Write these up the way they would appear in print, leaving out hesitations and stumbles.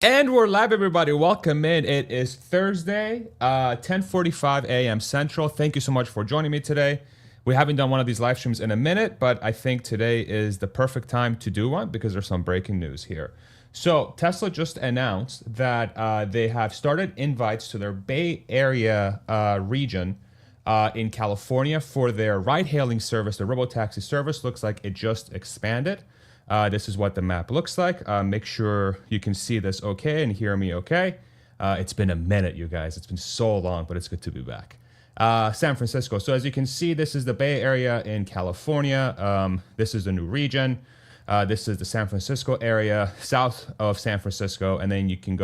And we're live, everybody. Welcome in. It is Thursday, 10:45 a.m. Central. Thank you so much for joining me today. We haven't done one of these live streams in a minute, but I think today is the perfect time to do one because there's some breaking news here. So Tesla just announced that they have started invites to their Bay Area region in California for their ride-hailing service. The Robotaxi service looks like it just expanded. This is what the map looks like. Make sure you can see this okay and hear me okay. It's been a minute, you guys. It's been so long, but it's good to be back. San Francisco. So as you can see, this is the Bay Area in California. This is the new region. This is the San Francisco area, south of San Francisco. And then you can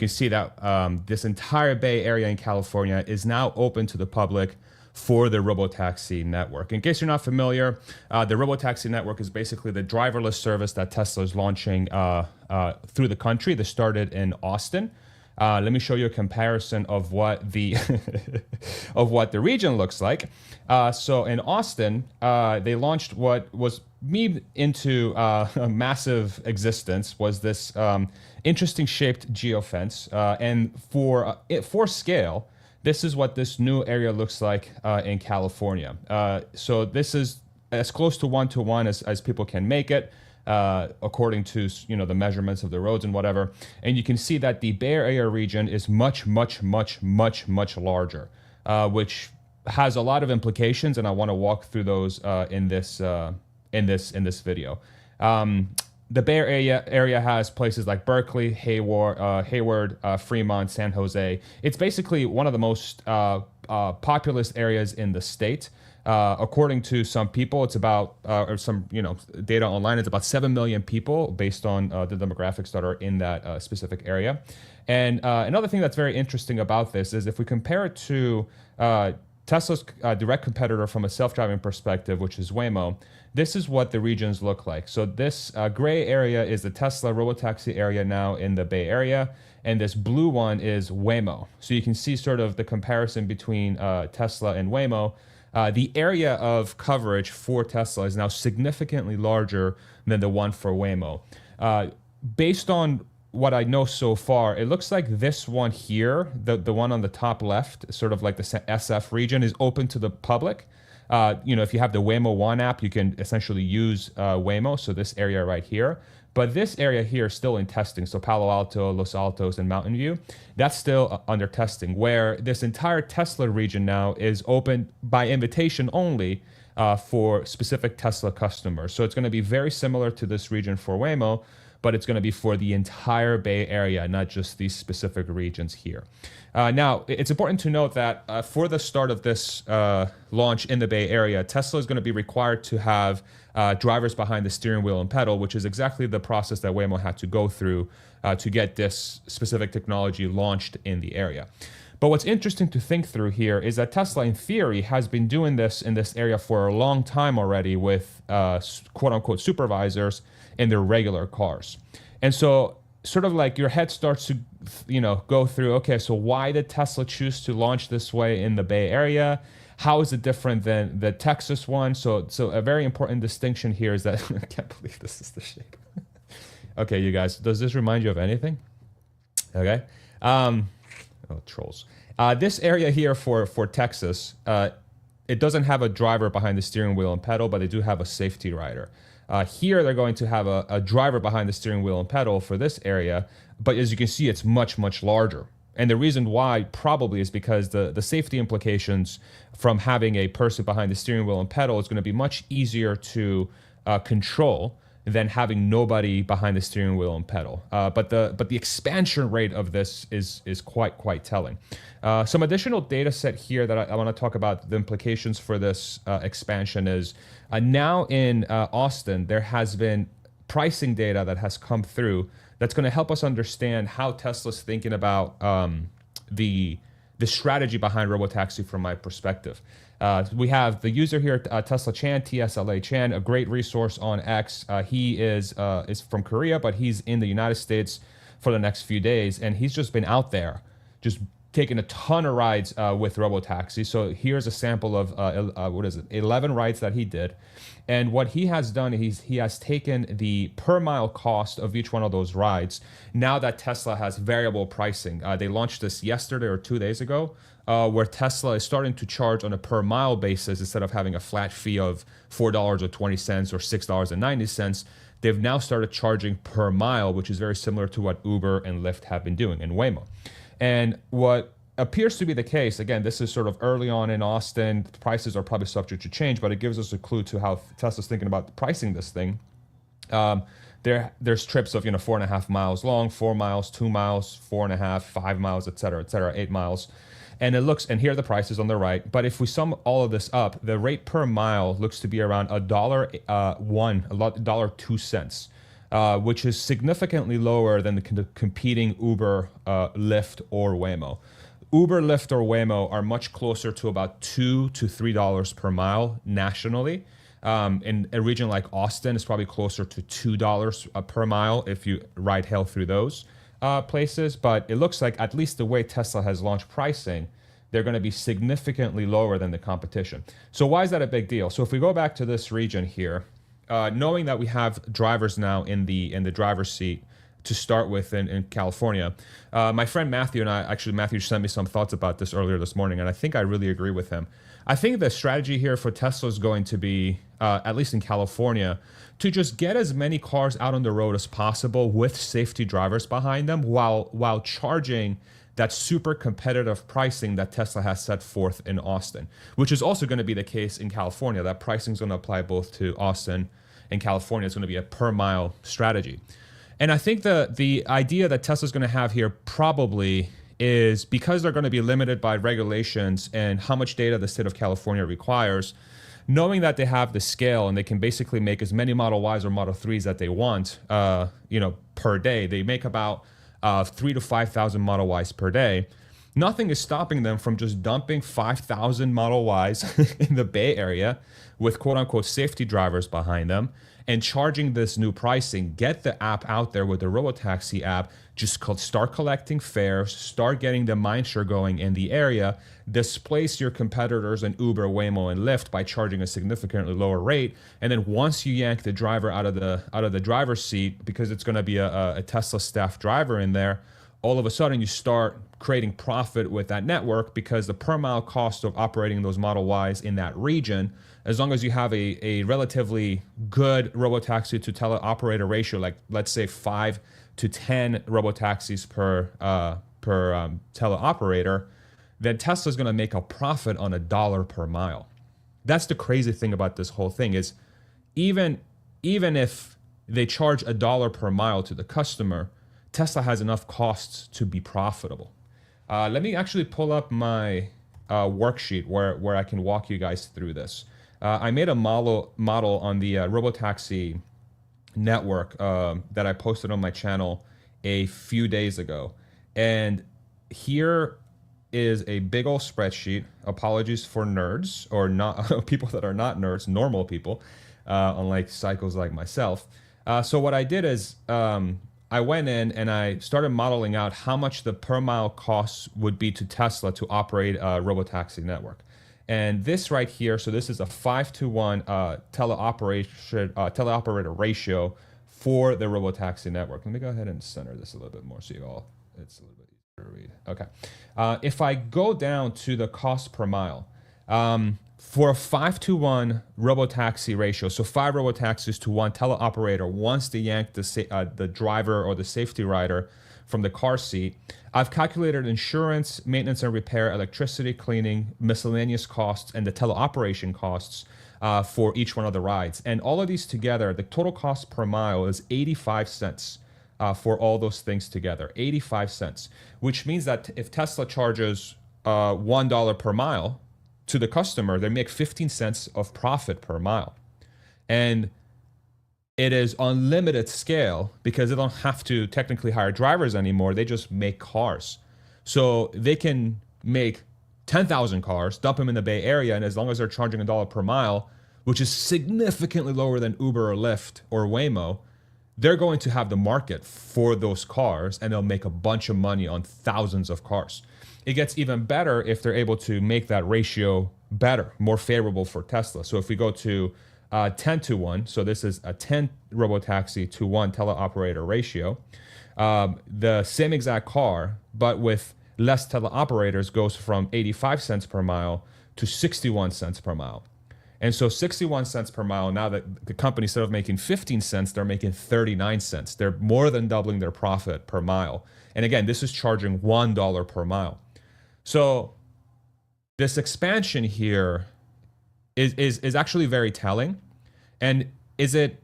see that this entire Bay Area in California is now open to the public for the Robotaxi network. In case you're not familiar, the Robotaxi network is basically the driverless service that Tesla is launching through the country. This started in Austin. Let me show you a comparison of what the of what the region looks like. So in Austin, they launched what was memed into a massive existence was this interesting shaped geofence, and for scale. This is what this new area looks like in California. So this is as close to one-to-one as people can make it, according to the measurements of the roads and whatever. And you can see that the Bay Area region is much larger, which has a lot of implications, and I want to walk through those in this video. The Bay Area has places like Berkeley, Hayward, Fremont, San Jose. It's basically one of the most populous areas in the state. According to some people, it's about, or some data online, it's about 7 million people based on the demographics that are in that specific area. And another thing that's very interesting about this is if we compare it to Tesla's direct competitor from a self-driving perspective, which is Waymo, this is what the regions look like. So this gray area is the Tesla Robotaxi area now in the Bay Area, and this blue one is Waymo. So you can see sort of the comparison between Tesla and Waymo. The area of coverage for Tesla is now significantly larger than the one for Waymo. Based on what I know so far, it looks like this one here, the one on the top left, sort of like the SF region, is open to the public. If you have the Waymo One app, you can essentially use Waymo, so this area right here. But this area here is still in testing, so Palo Alto, Los Altos, and Mountain View, that's still under testing, where this entire Tesla region now is open by invitation only for specific Tesla customers. So it's going to be very similar to this region for Waymo, but it's going to be for the entire Bay Area, not just these specific regions here. Now, it's important to note that for the start of this launch in the Bay Area, Tesla is going to be required to have drivers behind the steering wheel and pedal, which is exactly the process that Waymo had to go through to get this specific technology launched in the area. But what's interesting to think through here is that Tesla, in theory, has been doing this in this area for a long time already with quote-unquote supervisors in their regular cars. And so sort of like your head starts to go through, okay, so why did Tesla choose to launch this way in the Bay Area? How is it different than the Texas one? So a very important distinction here is that I can't believe this is the shape. Okay, you guys, does this remind you of anything? Okay. Oh, trolls. This area here for Texas, it doesn't have a driver behind the steering wheel and pedal, but they do have a safety rider. Here, they're going to have a driver behind the steering wheel and pedal for this area, but as you can see, it's much larger. And the reason why probably is because the safety implications from having a person behind the steering wheel and pedal is going to be much easier to control than having nobody behind the steering wheel and pedal. But the expansion rate of this is quite telling. Some additional data set here that I want to talk about the implications for this expansion is now in Austin, there has been pricing data that has come through that's going to help us understand how Tesla's thinking about the strategy behind Robotaxi from my perspective. We have the user here, Tesla Chan, TSLA Chan, a great resource on X. He is from Korea, but he's in the United States for the next few days, and he's just been out there, just taken a ton of rides with Robotaxi. So here's a sample of 11 rides that he did. And what he has done is he has taken the per mile cost of each one of those rides. Now that Tesla has variable pricing, they launched this yesterday or 2 days ago, where Tesla is starting to charge on a per mile basis instead of having a flat fee of $4.20 or $6.90. They've now started charging per mile, which is very similar to what Uber and Lyft have been doing, and Waymo. And what appears to be the case, again, this is sort of early on in Austin, the prices are probably subject to change, but it gives us a clue to how Tesla's thinking about pricing this thing. There's trips of 4.5 miles long, 4 miles, 2 miles, 4.5, 5 miles, et cetera, 8 miles. And here are the prices on the right. But if we sum all of this up, the rate per mile looks to be around $1.02, which is significantly lower than the competing Uber, Lyft, or Waymo. Uber, Lyft, or Waymo are much closer to about $2 to $3 per mile nationally. In a region like Austin, it's probably closer to $2 per mile if you ride hail through those places. But it looks like, at least the way Tesla has launched pricing, they're going to be significantly lower than the competition. So why is that a big deal? So if we go back to this region here, knowing that we have drivers now in the driver's seat to start with in California, my friend Matthew and I, actually Matthew sent me some thoughts about this earlier this morning, and I think I really agree with him. I think the strategy here for Tesla is going to be, at least in California, to just get as many cars out on the road as possible with safety drivers behind them while charging that super competitive pricing that Tesla has set forth in Austin, which is also going to be the case in California. That pricing is going to apply both to Austin and California. It's going to be a per mile strategy. And I think the idea that Tesla's going to have here probably is, because they're going to be limited by regulations and how much data the state of California requires, knowing that they have the scale and they can basically make as many Model Ys or Model 3s that they want, per day. They make about 3,000 to 5,000 Model Ys per day. Nothing is stopping them from just dumping 5,000 Model Ys in the Bay Area with quote-unquote safety drivers behind them and charging this new pricing. Get the app out there with the Robotaxi app, just start collecting fares, start getting the mindshare going in the area, displace your competitors in Uber, Waymo, and Lyft by charging a significantly lower rate. And then once you yank the driver out of the driver's seat, because it's going to be a Tesla staff driver in there, all of a sudden you start creating profit with that network, because the per mile cost of operating those Model Ys in that region, as long as you have a relatively good Robotaxi to teleoperator ratio, like let's say 5 to 10 Robotaxis per teleoperator, then Tesla's going to make a profit on $1 per mile. That's the crazy thing about this whole thing, is even if they charge $1 per mile to the customer, Tesla has enough costs to be profitable. Let me actually pull up my worksheet where I can walk you guys through this. I made a model on the Robotaxi network that I posted on my channel a few days ago. And here is a big old spreadsheet. Apologies for nerds, or not people that are not nerds, normal people, unlike psychos like myself. So what I did is I went in and I started modeling out how much the per mile costs would be to Tesla to operate a Robotaxi network. And this right here, so this is a 5-to-1 teleoperator ratio for the Robotaxi network. Let me go ahead and center this a little bit more so it's a little bit easier to read. Okay. If I go down to the cost per mile, for a 5-to-1 Robotaxi ratio, so 5 Robotaxis to 1 teleoperator, once they yank the driver or the safety rider from the car seat, I've calculated insurance, maintenance and repair, electricity, cleaning, miscellaneous costs, and the teleoperation costs for each one of the rides. And all of these together, the total cost per mile is 85 cents for all those things together, 85 cents, which means that if Tesla charges $1 per mile to the customer, they make 15 cents of profit per mile. And it is unlimited scale because they don't have to technically hire drivers anymore. They just make cars. So they can make 10,000 cars, dump them in the Bay Area, and as long as they're charging $1 per mile, which is significantly lower than Uber or Lyft or Waymo, they're going to have the market for those cars, and they'll make a bunch of money on thousands of cars. It gets even better if they're able to make that ratio better, more favorable for Tesla. So if we go to 10 to 1, so this is a 10 Robotaxi to 1 teleoperator ratio, the same exact car, but with less teleoperators, goes from 85 cents per mile to 61 cents per mile. And so 61 cents per mile, now that the company, instead of making 15 cents, they're making 39 cents. They're more than doubling their profit per mile. And again, this is charging $1 per mile. So this expansion here is actually very telling. And is it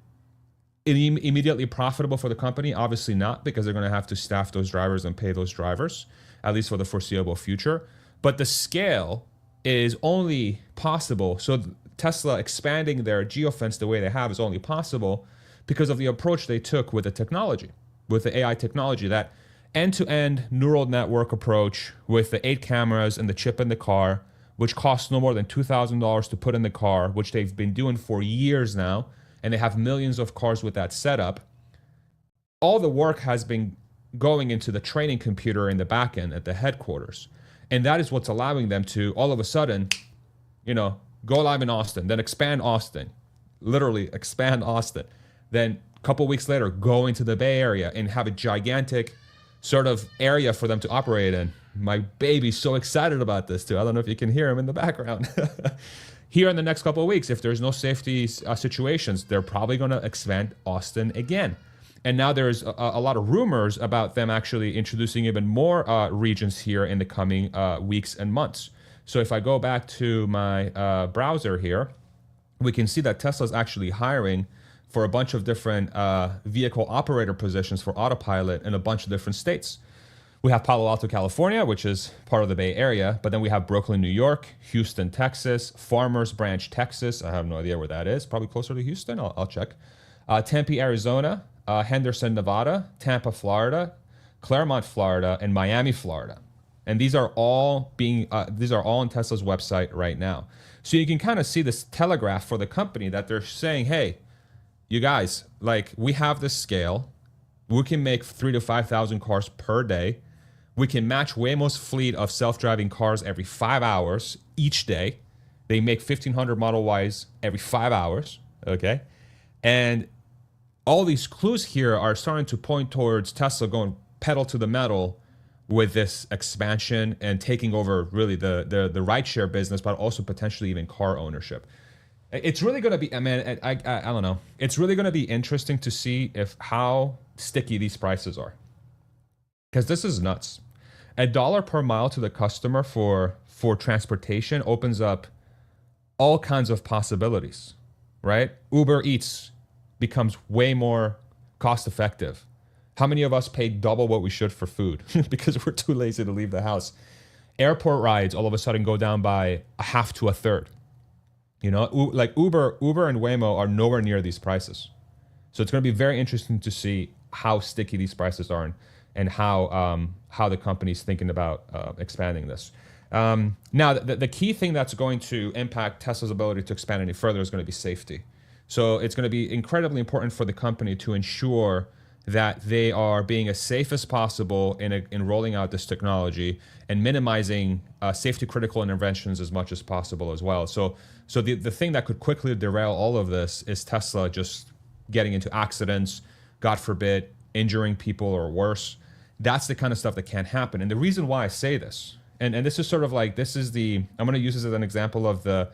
immediately profitable for the company? Obviously not, because they're going to have to staff those drivers and pay those drivers, at least for the foreseeable future. But the scale is only possible. So Tesla expanding their geofence the way they have is only possible because of the approach they took with the technology, with the AI technology, that end-to-end neural network approach with the 8 cameras and the chip in the car, which costs no more than $2,000 to put in the car, which they've been doing for years now, and they have millions of cars with that setup. All the work has been going into the training computer in the back end at the headquarters. And that is what's allowing them to all of a sudden, go live in Austin, then expand Austin, literally expand Austin. Then a couple weeks later, go into the Bay Area and have a gigantic sort of area for them to operate in. My baby's so excited about this too. I don't know if you can hear him in the background. Here in the next couple of weeks, if there's no safety situations, they're probably going to expand Austin again. And now there's a lot of rumors about them actually introducing even more regions here in the coming weeks and months. So if I go back to my browser here, we can see that Tesla's actually hiring for a bunch of different vehicle operator positions for autopilot in a bunch of different states. We have Palo Alto, California, which is part of the Bay Area, but then we have Brooklyn, New York, Houston, Texas, Farmers Branch, Texas. I have no idea where that is. Probably closer to Houston. I'll check. Tempe, Arizona, Henderson, Nevada, Tampa, Florida, Claremont, Florida, and Miami, Florida. And these are all on Tesla's website right now. So you can kind of see this telegraph for the company that they're saying, hey, you guys, like, we have this scale. We can make 3,000 to 5,000 cars per day. We can match Waymo's fleet of self-driving cars every 5 hours each day. They make 1,500 Model Ys every 5 hours, okay? And all these clues here are starting to point towards Tesla going pedal to the metal with this expansion and taking over really the rideshare business, but also potentially even car ownership. It's really going to be, I don't know. It's really going to be interesting to see how sticky these prices are. Because this is nuts. $1 per mile to the customer for transportation opens up all kinds of possibilities, right? Uber Eats becomes way more cost effective. How many of us pay double what we should for food because we're too lazy to leave the house? Airport rides all of a sudden go down by a half to a third. Like Uber and Waymo are nowhere near these prices. So it's going to be very interesting to see how sticky these prices are and how the company's thinking about expanding this. Now, the key thing that's going to impact Tesla's ability to expand any further is going to be safety. So it's going to be incredibly important for the company to ensure that they are being as safe as possible in rolling out this technology and minimizing safety critical interventions as much as possible as well. So the thing that could quickly derail all of this is Tesla just getting into accidents, God forbid, injuring people or worse. That's the kind of stuff that can't happen. And the reason why I say this, and this is sort of like, I'm going to use this as an example of the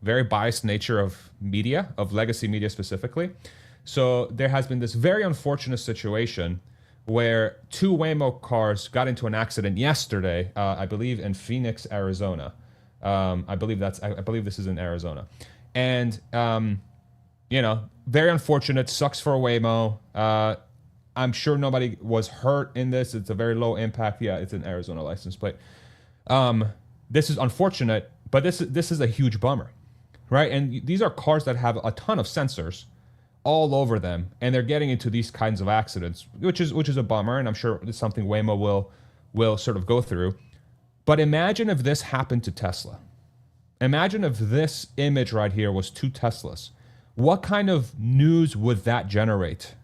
very biased nature of media, of legacy media specifically. So there has been this very unfortunate situation where 2 Waymo cars got into an accident yesterday, I believe in Phoenix, Arizona. I believe this is in Arizona. And, very unfortunate, sucks for Waymo. I'm sure nobody was hurt in this. It's a very low impact. Yeah, it's an Arizona license plate. This is unfortunate, but this is a huge bummer, right? And these are cars that have a ton of sensors all over them, and they're getting into these kinds of accidents, which is a bummer, and I'm sure it's something Waymo will sort of go through. But imagine if this happened to Tesla. Imagine if this image right here was 2 Teslas. What kind of news would that generate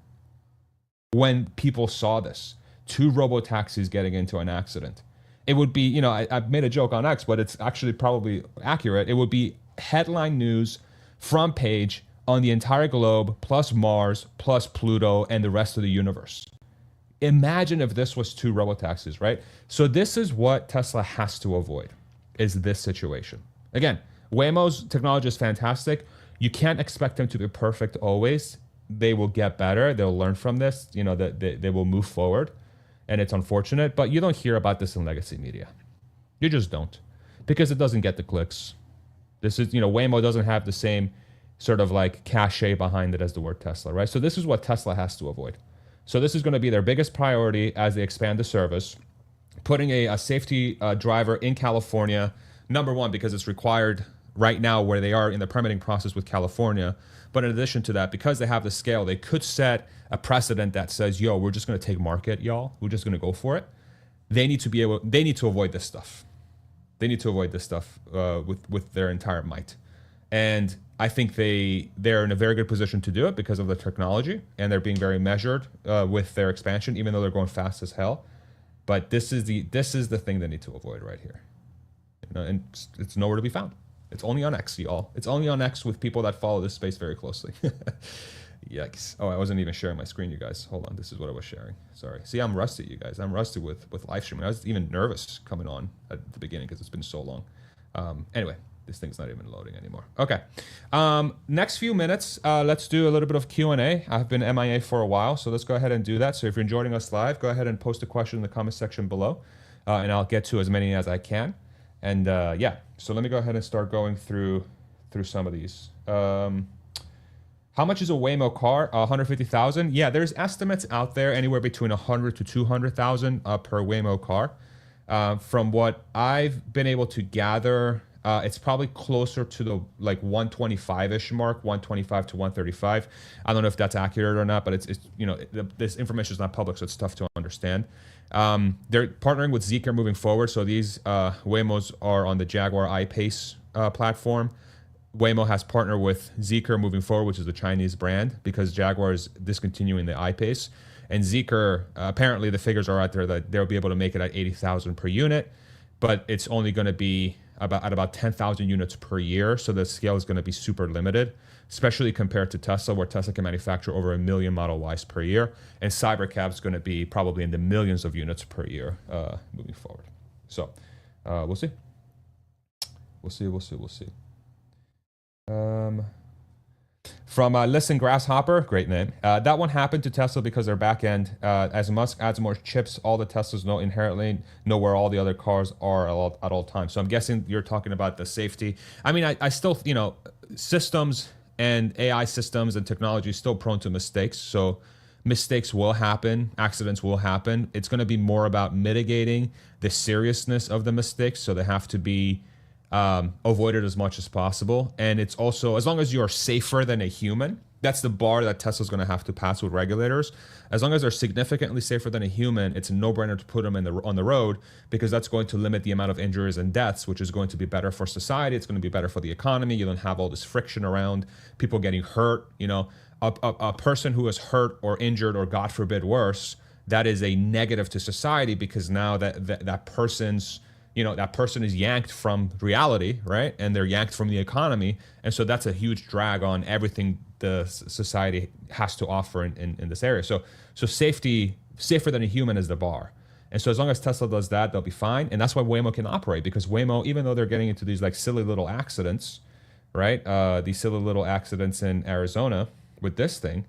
when people saw this. 2 robotaxis getting into an accident. It would be, you know, I've made a joke on X, but it's actually probably accurate. It would be headline news, front page on the entire globe, plus Mars, plus Pluto, and the rest of the universe. Imagine if this was 2 robotaxis, right? So this is what Tesla has to avoid, is this situation. Again, Waymo's technology is fantastic. You can't expect them to be perfect always. They will get better. They'll learn from this. You know, they will move forward. And it's unfortunate, but you don't hear about this in legacy media. You just don't. Because it doesn't get the clicks. This is, you know, Waymo doesn't have the same sort of like cachet behind it as the word Tesla, right? So this is what Tesla has to avoid. So this is going to be their biggest priority as they expand the service. Putting a safety driver in California, number one, because it's required right now where they are in the permitting process with California. But in addition to that, because they have the scale, they could set a precedent that says, yo, we're just going to take market, y'all. We're just going to go for it. They need to avoid this stuff. They need to avoid this stuff with their entire might. And I think they're in a very good position to do it because of the technology, and they're being very measured with their expansion, even though they're going fast as hell. But this is the thing they need to avoid right here. You know, and it's nowhere to be found. It's only on X, y'all. It's only on X with people that follow this space very closely. Yikes. Oh, I wasn't even sharing my screen, you guys. Hold on. This is what I was sharing. Sorry. See, I'm rusty, you guys. I'm rusty with live streaming. I was even nervous coming on at the beginning because it's been so long. Anyway, this thing's not even loading anymore. Okay. Next few minutes, let's do a little bit of Q&A. I've been MIA for a while, so let's go ahead and do that. So if you're joining us live, go ahead and post a question in the comment section below, and I'll get to as many as I can. And yeah, so let me go ahead and start going through some of these. How much is a Waymo car? 150,000. Yeah, there's estimates out there anywhere between 100 to 200,000 per Waymo car. From what I've been able to gather, it's probably closer to the like 125-ish mark, 125 to 135. I don't know if that's accurate or not, but it's you know, this information is not public, so it's tough to understand. They're partnering with Zeekr moving forward, so these Waymos are on the Jaguar I-Pace platform. Waymo has partnered with Zeekr moving forward, which is the Chinese brand, because Jaguar is discontinuing the I-Pace. And Zeekr, apparently the figures are out there that they'll be able to make it at 80,000 per unit, but it's only going to be about 10,000 units per year. So the scale is going to be super limited, especially compared to Tesla, where Tesla can manufacture over 1 million Model Ys per year. And Cybercab is going to be probably in the millions of units per year moving forward. So we'll see. We'll see. From Listen Grasshopper, great name. That one happened to Tesla because their back end, as Musk adds more chips, all the Teslas inherently know where all the other cars are at all times. So I'm guessing you're talking about the safety. I mean, I still, you know, systems and AI systems and technology is still prone to mistakes. So mistakes will happen, accidents will happen. It's going to be more about mitigating the seriousness of the mistakes. So they have to be avoided as much as possible. And it's also, as long as you're safer than a human, that's the bar that Tesla's going to have to pass with regulators. As long as they're significantly safer than a human, it's a no-brainer to put them on the road, because that's going to limit the amount of injuries and deaths, which is going to be better for society. It's going to be better for the economy. You don't have all this friction around people getting hurt. You know, a person who is hurt or injured, or God forbid worse, that is a negative to society, because now that person's, you know, that person is yanked from reality, right? And they're yanked from the economy. And so that's a huge drag on everything the society has to offer in this area. So safety, safer than a human, is the bar. And so as long as Tesla does that, they'll be fine. And that's why Waymo can operate, because Waymo, even though they're getting into these like silly little accidents, right? These silly little accidents in Arizona with this thing,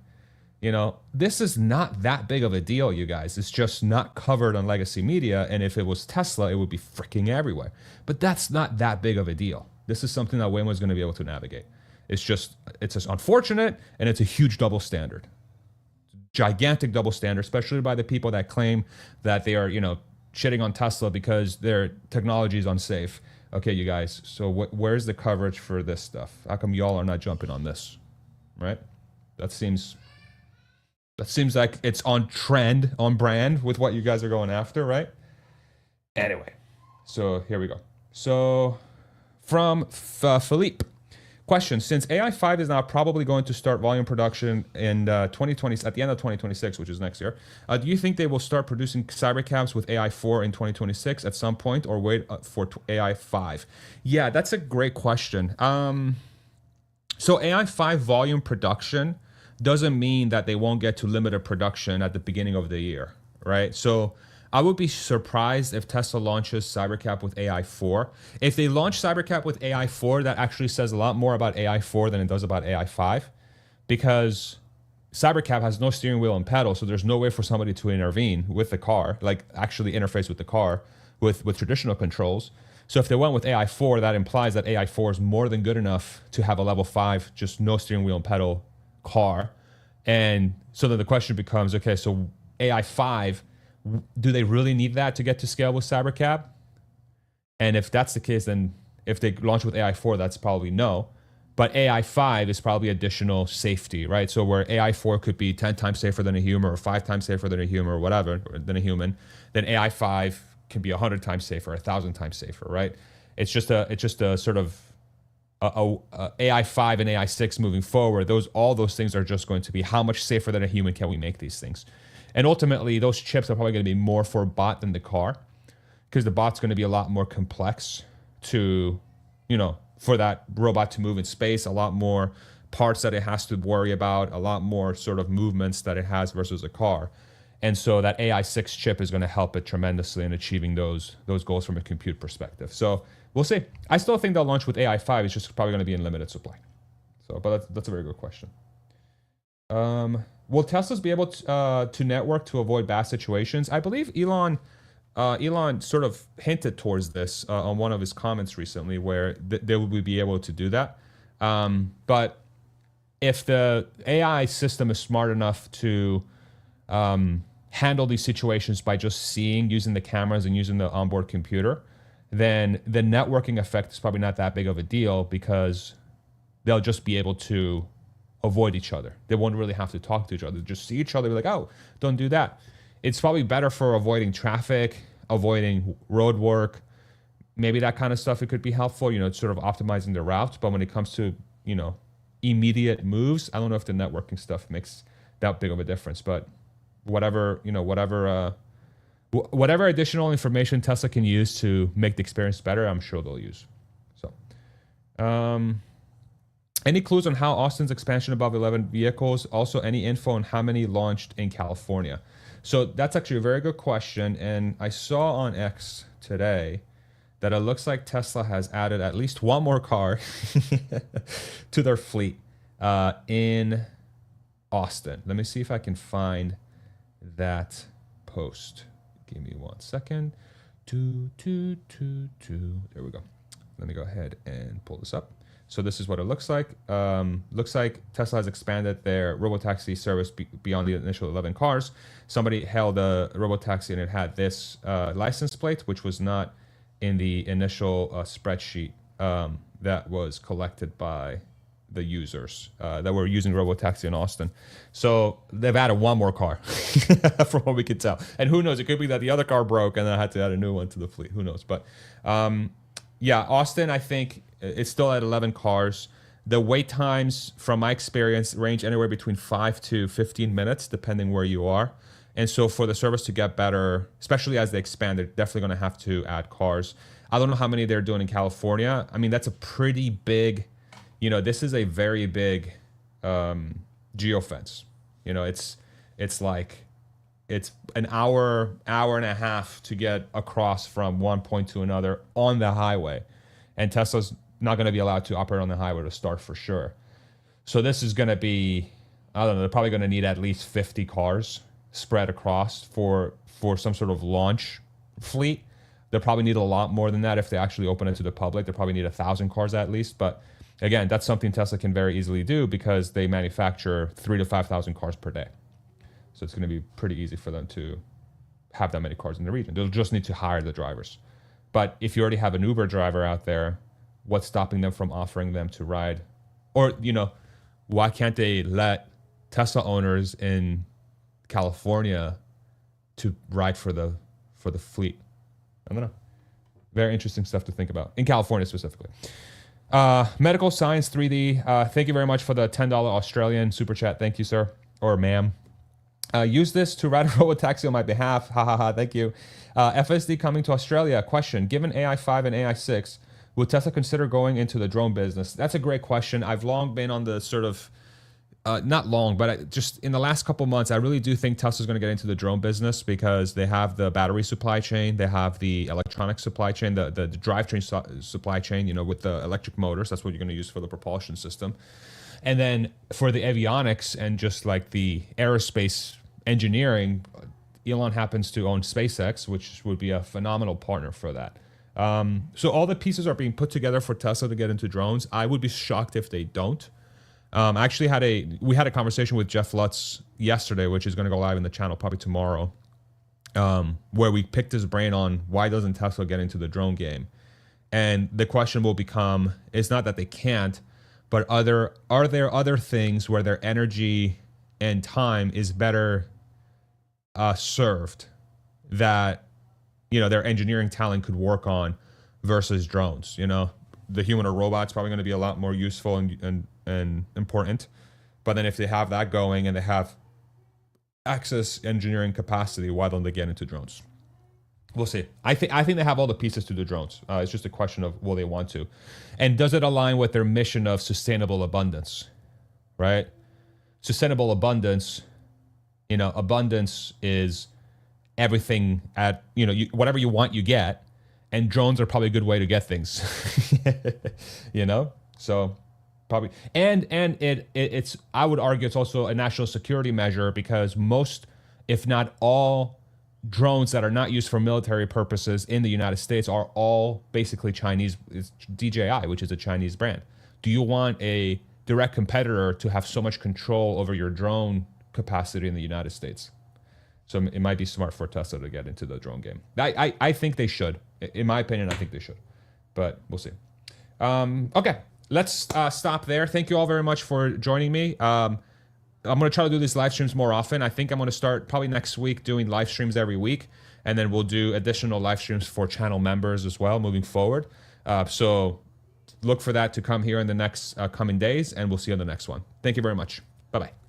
you know, this is not that big of a deal, you guys. It's just not covered on legacy media. And if it was Tesla, it would be freaking everywhere. But that's not that big of a deal. This is something that Waymo is going to be able to navigate. It's just unfortunate, and it's a huge double standard. Gigantic double standard, especially by the people that claim that they are, you know, shitting on Tesla because their technology is unsafe. Okay, you guys, so where's the coverage for this stuff? How come y'all are not jumping on this, right? That seems like it's on trend, on brand with what you guys are going after, right? Anyway, so here we go. So from Philippe, Question: since AI 5 is now probably going to start volume production in 2020, at the end of 2026, which is next year, do you think they will start producing cybercabs with AI 4 in 2026 at some point, or wait for AI 5? Yeah, that's a great question. So AI 5 volume production doesn't mean that they won't get to limited production at the beginning of the year, right? So I would be surprised if Tesla launches Cybercab with AI 4. If they launch Cybercab with AI 4, that actually says a lot more about AI 4 than it does about AI 5, because Cybercab has no steering wheel and pedal, so there's no way for somebody to intervene with the car, like actually interface with the car with traditional controls. So if they went with AI 4, that implies that AI 4 is more than good enough to have a level 5, just no steering wheel and pedal car. And so then the question becomes, okay, so AI 5, do they really need that to get to scale with Cybercab? And if that's the case, then if they launch with AI 4, that's probably no. But AI 5 is probably additional safety, right? So where AI 4 could be 10 times safer than a human, or 5 times safer than a human, or whatever, than a human, then AI 5 can be 100 times safer, 1,000 times safer, right? It's just a sort of AI 5 and AI 6 moving forward. All those things are just going to be, how much safer than a human can we make these things? And ultimately, those chips are probably going to be more for bot than the car, because the bot's going to be a lot more complex to, for that robot to move in space, a lot more parts that it has to worry about, a lot more sort of movements that it has versus a car. And so that AI 6 chip is going to help it tremendously in achieving those goals from a compute perspective. So we'll see. I still think they'll launch with AI 5. It's just probably going to be in limited supply. So, but that's a very good question. Will Teslas be able to network to avoid bad situations? I believe Elon sort of hinted towards this on one of his comments recently, where they would be able to do that. But if the AI system is smart enough to handle these situations by just seeing, using the cameras and using the onboard computer, then the networking effect is probably not that big of a deal, because they'll just be able to avoid each other. They won't really have to talk to each other. Just see each other, be like, oh, don't do that. It's probably better for avoiding traffic, avoiding road work, maybe that kind of stuff. It could be helpful, sort of optimizing the routes. But when it comes to, immediate moves, I don't know if the networking stuff makes that big of a difference. But whatever additional information Tesla can use to make the experience better, I'm sure they'll use. So, any clues on how Austin's expansion above 11 vehicles? Also, any info on how many launched in California? So that's actually a very good question. And I saw on X today that it looks like Tesla has added at least one more car to their fleet in Austin. Let me see if I can find that post. Give me 1 second. There we go. Let me go ahead and pull this up. So this is what it looks like. Looks like Tesla has expanded their Robotaxi service beyond the initial 11 cars. Somebody held a Robotaxi and it had this license plate, which was not in the initial spreadsheet that was collected by the users that were using Robotaxi in Austin. So they've added one more car from what we could tell. And who knows, it could be that the other car broke and I had to add a new one to the fleet. Who knows? But yeah, Austin, I think it's still at 11 cars. The wait times, from my experience, range anywhere between 5 to 15 minutes, depending where you are. And so for the service to get better, especially as they expand, they're definitely going to have to add cars. I don't know how many they're doing in California. I mean, that's a pretty big, this is a very big geofence. It's like, it's an hour and a half to get across from one point to another on the highway. And Tesla's not going to be allowed to operate on the highway to start, for sure. So this is going to be, I don't know, they're probably going to need at least 50 cars spread across for some sort of launch fleet. They'll probably need a lot more than that if they actually open it to the public. They probably need 1,000 cars at least. But again, that's something Tesla can very easily do because they manufacture 3,000 to 5,000 cars per day. So it's going to be pretty easy for them to have that many cars in the region. They'll just need to hire the drivers. But if you already have an Uber driver out there, what's stopping them from offering them to ride? Or, why can't they let Tesla owners in California to ride for the fleet? I don't know. Very interesting stuff to think about in California specifically. Medical Science 3D. Thank you very much for the $10 Australian super chat. Thank you, sir or ma'am. Use this to ride a Robotaxi on my behalf. Ha ha ha. Thank you. FSD coming to Australia. Question: given AI 5 and AI 6, would Tesla consider going into the drone business? That's a great question. I've long been on the sort of not long, but just in the last couple months, I really do think Tesla's going to get into the drone business because they have the battery supply chain, they have the electronic supply chain, the drivetrain supply chain, you know, with the electric motors. That's what you're going to use for the propulsion system. And then for the avionics and just like the aerospace engineering, Elon happens to own SpaceX, which would be a phenomenal partner for that. So all the pieces are being put together for Tesla to get into drones. I would be shocked if they don't. I actually we had a conversation with Jeff Lutz yesterday, which is going to go live in the channel probably tomorrow, where we picked his brain on why doesn't Tesla get into the drone game. And the question will become, it's not that they can't, but are there other things where their energy and time is better served that, you know, their engineering talent could work on versus drones? You know, the human or robot's probably going to be a lot more useful and important. But then if they have that going and they have access engineering capacity, why don't they get into drones? We'll see. I think they have all the pieces to do drones. It's just a question of will they want to, and does it align with their mission of sustainable abundance, right? Sustainable abundance, you know, abundance is everything at, you know, whatever you want, you get, and drones are probably a good way to get things, you know? So probably, and it's, I would argue it's also a national security measure because most, if not all, drones that are not used for military purposes in the United States are all basically Chinese. It's DJI, which is a Chinese brand. Do you want a direct competitor to have so much control over your drone capacity in the United States? So it might be smart for Tesla to get into the drone game. I think they should. In my opinion, I think they should, but we'll see. Okay, let's stop there. Thank you all very much for joining me. I'm going to try to do these live streams more often. I think I'm going to start probably next week doing live streams every week, and then we'll do additional live streams for channel members as well moving forward. So look for that to come here in the next coming days, and we'll see you on the next one. Thank you very much. Bye-bye.